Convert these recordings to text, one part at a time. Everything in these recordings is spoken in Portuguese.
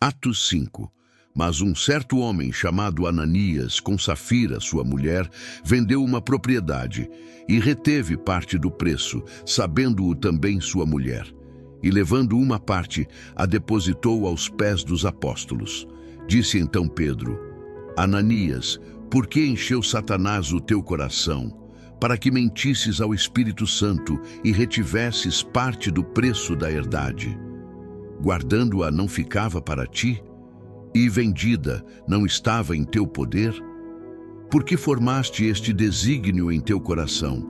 Atos 5. Mas um certo homem chamado Ananias, com Safira, sua mulher, vendeu uma propriedade e reteve parte do preço, sabendo-o também sua mulher. E levando uma parte, a depositou aos pés dos apóstolos. Disse então Pedro: Ananias, por que encheu Satanás o teu coração, para que mentisses ao Espírito Santo e retivesses parte do preço da herdade? Guardando-a não ficava para ti? E vendida não estava em teu poder? Por que formaste este desígnio em teu coração?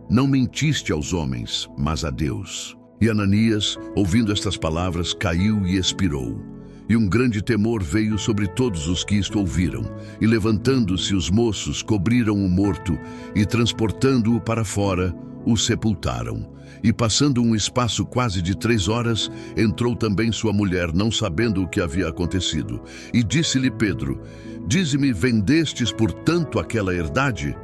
Não mentiste aos homens, mas a Deus. E Ananias, ouvindo estas palavras, caiu e expirou. E um grande temor veio sobre todos os que isto ouviram. E levantando-se os moços, cobriram o morto, e transportando-o para fora, o sepultaram. E passando um espaço quase de 3 horas, entrou também sua mulher, não sabendo o que havia acontecido. E disse-lhe Pedro: Dize-me, vendestes portanto aquela herdade?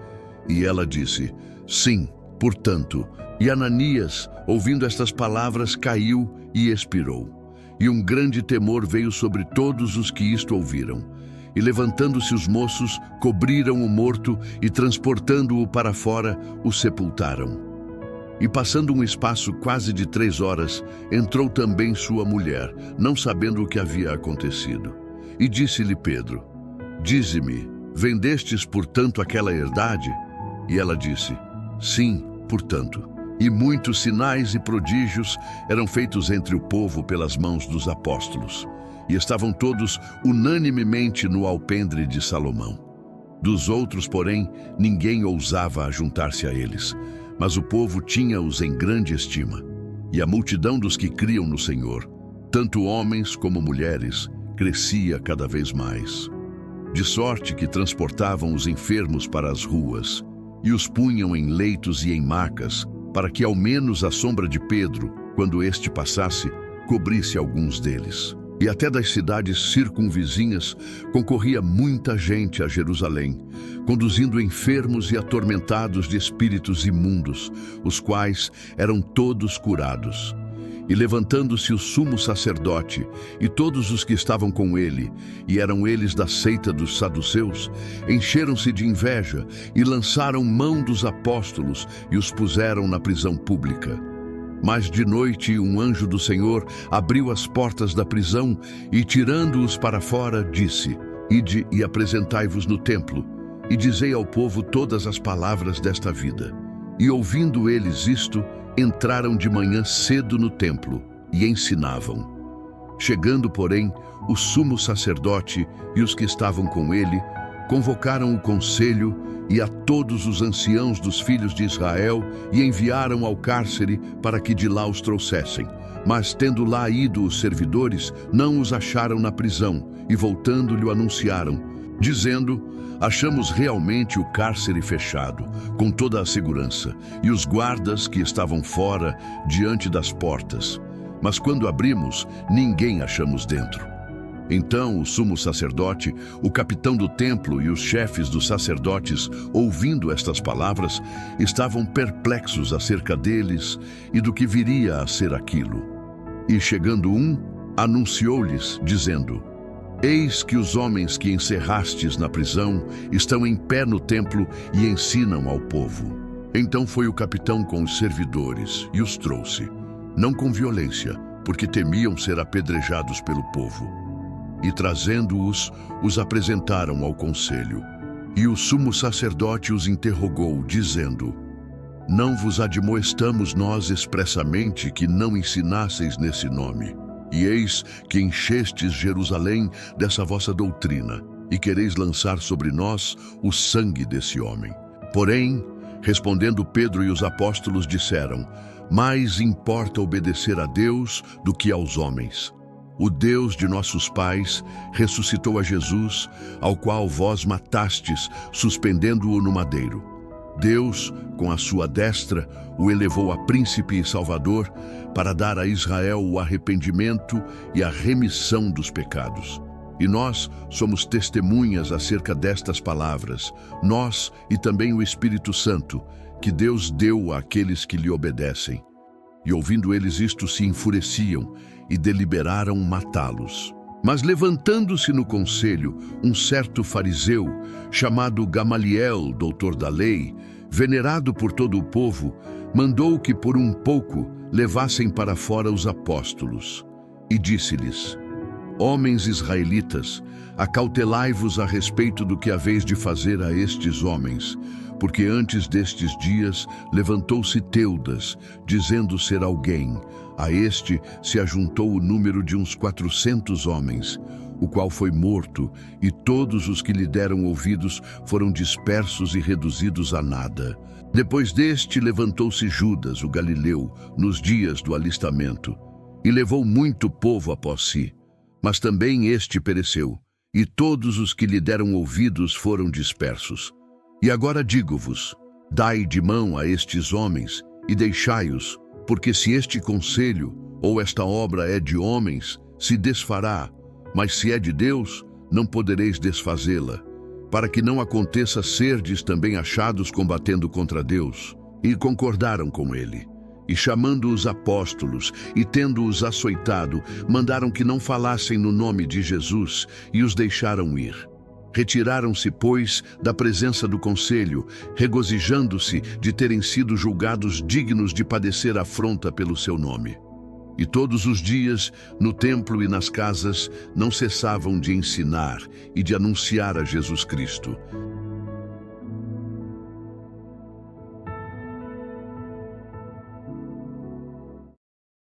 E ela disse: Sim, portanto. E Ananias, ouvindo estas palavras, caiu e expirou. E um grande temor veio sobre todos os que isto ouviram. E levantando-se os moços, cobriram o morto e, transportando-o para fora, o sepultaram. E passando um espaço quase de 3 horas, entrou também sua mulher, não sabendo o que havia acontecido. E disse-lhe Pedro: Dize-me, vendestes portanto aquela herdade? E ela disse: Sim, portanto. E muitos sinais e prodígios eram feitos entre o povo pelas mãos dos apóstolos. E estavam todos unanimemente no alpendre de Salomão. Dos outros, porém, ninguém ousava ajuntar-se a eles. Mas o povo tinha-os em grande estima. E a multidão dos que criam no Senhor, tanto homens como mulheres, crescia cada vez mais. De sorte que transportavam os enfermos para as ruas, e os punham em leitos e em macas, para que ao menos a sombra de Pedro, quando este passasse, cobrisse alguns deles. E até das cidades circunvizinhas concorria muita gente a Jerusalém, conduzindo enfermos e atormentados de espíritos imundos, os quais eram todos curados. E levantando-se o sumo sacerdote e todos os que estavam com ele, e eram eles da seita dos saduceus, encheram-se de inveja e lançaram mão dos apóstolos e os puseram na prisão pública. Mas de noite um anjo do Senhor abriu as portas da prisão e, tirando-os para fora, disse: Ide e apresentai-vos no templo, e dizei ao povo todas as palavras desta vida. E ouvindo eles isto, entraram de manhã cedo no templo e ensinavam. Chegando, porém, o sumo sacerdote e os que estavam com ele, convocaram o conselho e a todos os anciãos dos filhos de Israel e enviaram ao cárcere para que de lá os trouxessem. Mas, tendo lá ido os servidores, não os acharam na prisão e, voltando, lhe anunciaram, dizendo: Achamos realmente o cárcere fechado, com toda a segurança, e os guardas que estavam fora, diante das portas. Mas quando abrimos, ninguém achamos dentro. Então o sumo sacerdote, o capitão do templo e os chefes dos sacerdotes, ouvindo estas palavras, estavam perplexos acerca deles e do que viria a ser aquilo. E chegando um, anunciou-lhes, dizendo: Eis que os homens que encerrastes na prisão estão em pé no templo e ensinam ao povo. Então foi o capitão com os servidores e os trouxe, não com violência, porque temiam ser apedrejados pelo povo. E trazendo-os, os apresentaram ao conselho. E o sumo sacerdote os interrogou, dizendo: Não vos admoestamos nós expressamente que não ensinasseis nesse nome? E eis que enchestes Jerusalém dessa vossa doutrina, e quereis lançar sobre nós o sangue desse homem. Porém, respondendo Pedro e os apóstolos disseram: Mais importa obedecer a Deus do que aos homens. O Deus de nossos pais ressuscitou a Jesus, ao qual vós matastes, suspendendo-o no madeiro. Deus, com a sua destra, o elevou a príncipe e salvador para dar a Israel o arrependimento e a remissão dos pecados. E nós somos testemunhas acerca destas palavras, nós e também o Espírito Santo, que Deus deu àqueles que lhe obedecem. E ouvindo eles isto, se enfureciam e deliberaram matá-los. Mas levantando-se no conselho um certo fariseu, chamado Gamaliel, doutor da lei, venerado por todo o povo, mandou que por um pouco levassem para fora os apóstolos. E disse-lhes: Homens israelitas, acautelai-vos a respeito do que haveis de fazer a estes homens, porque antes destes dias levantou-se Teudas, dizendo ser alguém. A este se ajuntou o número de uns 400 homens, o qual foi morto, e todos os que lhe deram ouvidos foram dispersos e reduzidos a nada. Depois deste levantou-se Judas, o galileu, nos dias do alistamento, e levou muito povo após si. Mas também este pereceu, e todos os que lhe deram ouvidos foram dispersos. E agora digo-vos, dai de mão a estes homens e deixai-os, porque se este conselho ou esta obra é de homens, se desfará, mas se é de Deus, não podereis desfazê-la, para que não aconteça serdes também achados combatendo contra Deus. E concordaram com ele. E chamando os apóstolos e tendo-os açoitado, mandaram que não falassem no nome de Jesus e os deixaram ir. Retiraram-se, pois, da presença do conselho, regozijando-se de terem sido julgados dignos de padecer afronta pelo seu nome. E todos os dias, no templo e nas casas, não cessavam de ensinar e de anunciar a Jesus Cristo.